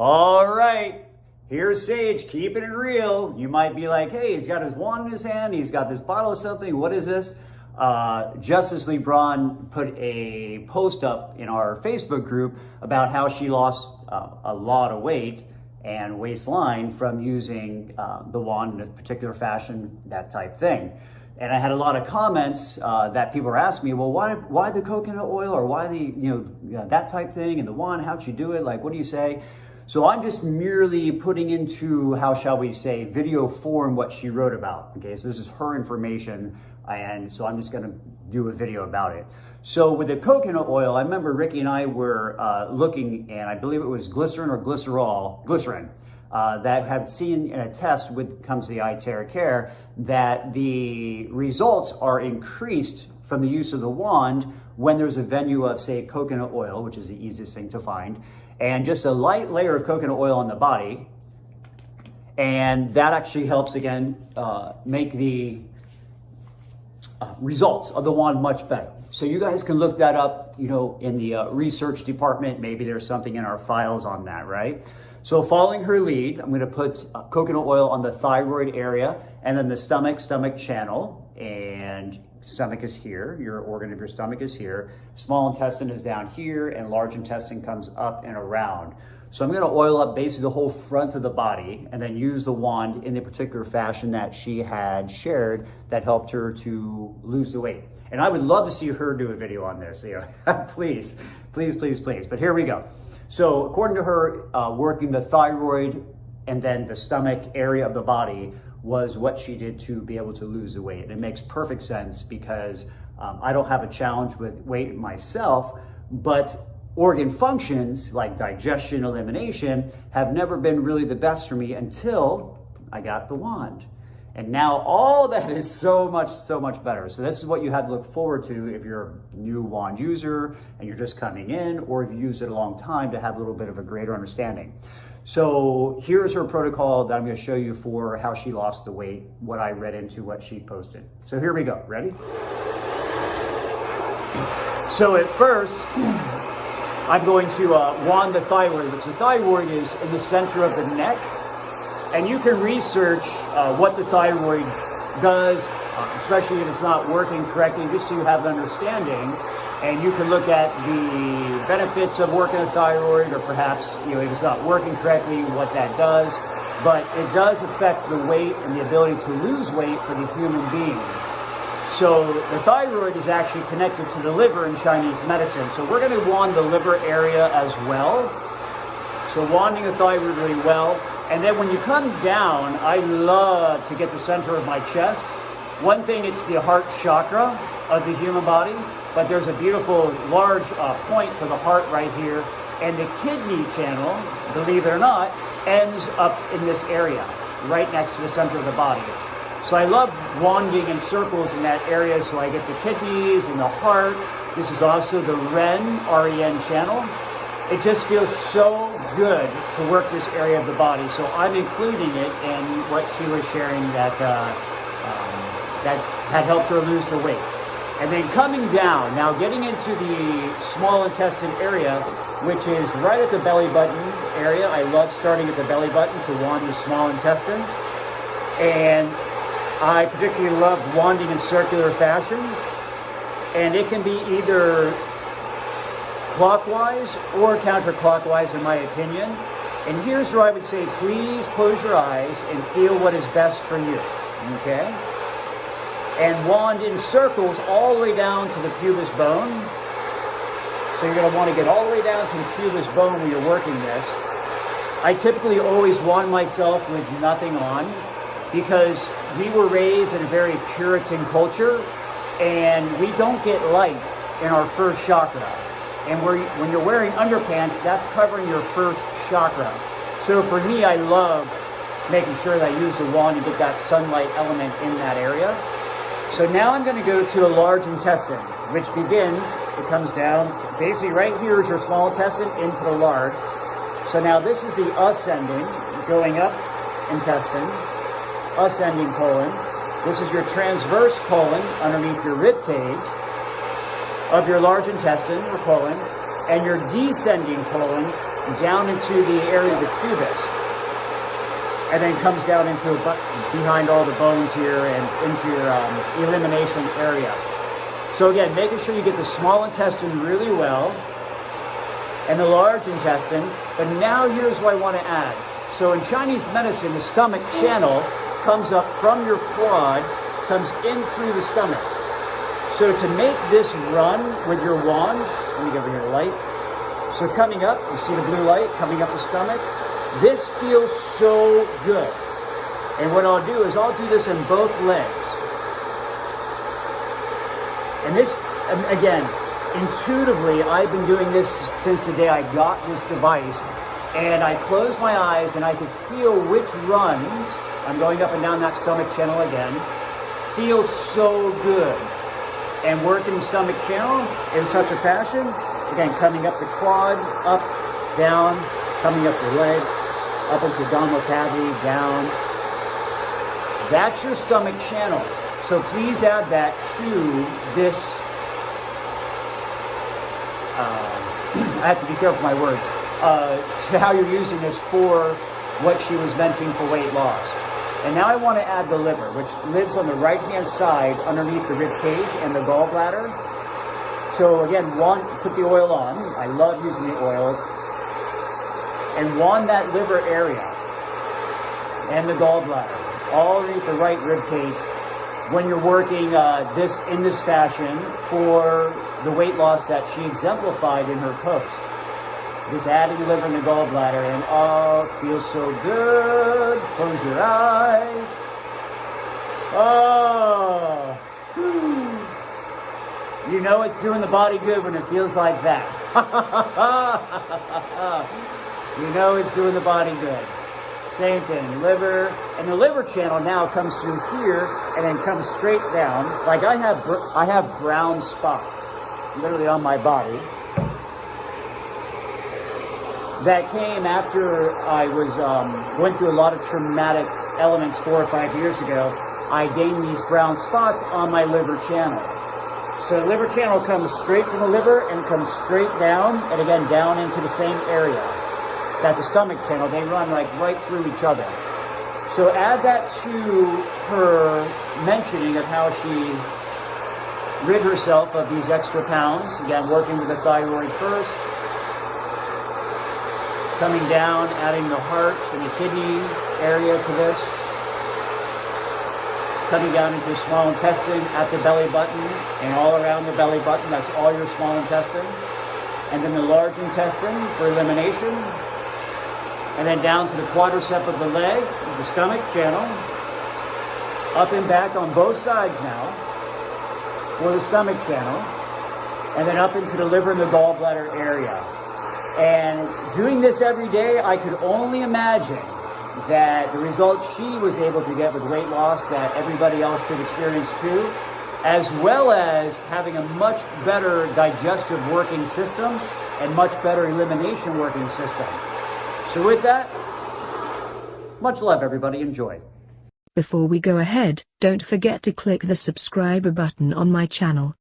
All right, here's Sage keeping it real. You might be like, hey, he's got his wand in his hand, he's got this bottle of something, what is this? Justice Lee Braun put a post up in our Facebook group about how she lost a lot of weight and waistline from using the wand in a particular fashion, that type thing. And I had a lot of comments that people were asking me, well, why the coconut oil, or why the, that type thing, and the wand, how'd you do it? Like, what do you say? So I'm just merely putting into, how shall we say, video form what she wrote about. Okay, so this is her information, and so I'm just gonna do a video about it. So with the coconut oil, I remember Ricky and I were looking, and I believe it was glycerin or glycerin, that had seen in a test with comes to the iTerra Care that the results are increased from the use of the wand when there's a venue of, say, coconut oil, which is the easiest thing to find, and just a light layer of coconut oil on the body. And that actually helps, again, make the results of the wand much better. So you guys can look that up, in the research department. Maybe there's something in our files on that, right? So following her lead, I'm going to put coconut oil on the thyroid area, and then the stomach channel, and stomach is here, your organ of your stomach is here, small intestine is down here, and large intestine comes up and around. So I'm going to oil up basically the whole front of the body, and then use the wand in the particular fashion that she had shared that helped her to lose the weight. And I would love to see her do a video on this. Please, please, please, please. But here we go. So according to her, working the thyroid and then the stomach area of the body was what she did to be able to lose the weight. And it makes perfect sense because I don't have a challenge with weight myself, but organ functions like digestion, elimination have never been really the best for me until I got the wand. And now all that is so much better. So this is what you have to look forward to if you're a new wand user and you're just coming in, or if you used it a long time to have a little bit of a greater understanding. So here's her protocol that I'm going to show you for how she lost the weight, what I read into what she posted. So here we go. Ready? So at first, I'm going to wand the thyroid, which the thyroid is in the center of the neck. And you can research what the thyroid does, especially if it's not working correctly, just so you have an understanding. And you can look at the benefits of working a thyroid, or perhaps, if it's not working correctly, what that does. But it does affect the weight and the ability to lose weight for the human being. So the thyroid is actually connected to the liver in Chinese medicine. So we're going to wand the liver area as well. So wanding the thyroid really well. And then when you come down, I love to get the center of my chest. One thing, it's the heart chakra of the human body, but there's a beautiful large point for the heart right here. And the kidney channel, believe it or not, ends up in this area, right next to the center of the body. So I love wanding in circles in that area, so I get the kidneys and the heart. This is also the REN channel. It just feels so good to work this area of the body. So I'm including it in what she was sharing that had helped her lose the weight. And then coming down, now getting into the small intestine area, which is right at the belly button area. I love starting at the belly button to wand the small intestine. And I particularly love wanding in circular fashion. And it can be either clockwise or counterclockwise, in my opinion. And here's where I would say, please close your eyes and feel what is best for you, okay? And wand in circles all the way down to the pubis bone. So you're going to want to get all the way down to the pubis bone when you're working this. I typically always wand myself with nothing on, because we were raised in a very Puritan culture, and we don't get light in our first chakra. And when you're wearing underpants, that's covering your first chakra. So for me, I love making sure that I use the wand and get that sunlight element in that area. So now I'm going to go to the large intestine, which begins, it comes down, basically right here is your small intestine into the large. So now this is the ascending, going up intestine, ascending colon. This is your transverse colon underneath your rib cage of your large intestine or colon, and your descending colon down into the area of the pubis, and then comes down into behind all the bones here and into your elimination area. So again, making sure you get the small intestine really well and the large intestine. But now here's what I want to add. So in Chinese medicine, the stomach channel comes up from your quad, comes in through the stomach. So to make this run with your wand, let me get over here the light. So coming up, you see the blue light coming up the stomach. This feels so good. And what I'll do is I'll do this in both legs. And this, again, intuitively, I've been doing this since the day I got this device. And I close my eyes and I can feel which runs, I'm going up and down that stomach channel again, feels so good. And working the stomach channel in such a fashion, again, coming up the quad, up, down, coming up the leg, up into abdominal cavity, down. That's your stomach channel. So please add that to this. I have to be careful with my words. To how you're using this for what she was mentioning for weight loss. And now I want to add the liver, which lives on the right-hand side underneath the rib cage and the gallbladder. So again, put the oil on. I love using the oil. And wand that liver area and the gallbladder, all underneath the right rib cage when you're working in this fashion for the weight loss that she exemplified in her post. Just adding the liver and the gallbladder, and oh, it feels so good. Close your eyes. Oh, you know it's doing the body good when it feels like that. You know it's doing the body good. Same thing, liver, and the liver channel now comes through here and then comes straight down. Like I have brown spots literally on my body that came after I was went through a lot of traumatic elements 4 or 5 years ago. I gained these brown spots on my liver channel. So the liver channel comes straight from the liver and comes straight down, and again down into the same area. That's the stomach channel. They run like right through each other. So add that to her mentioning of how she rid herself of these extra pounds. Again, working with the thyroid first. Coming down, adding the heart and the kidney area to this. Coming down into the small intestine at the belly button and all around the belly button. That's all your small intestine. And then the large intestine for elimination. And then down to the quadricep of the leg, the stomach channel. Up and back on both sides now for the stomach channel. And then up into the liver and the gallbladder area. And doing this every day, I could only imagine that the results she was able to get with weight loss that everybody else should experience too, as well as having a much better digestive working system and much better elimination working system. So with that, much love everybody, enjoy. Before we go ahead, don't forget to click the subscribe button on my channel.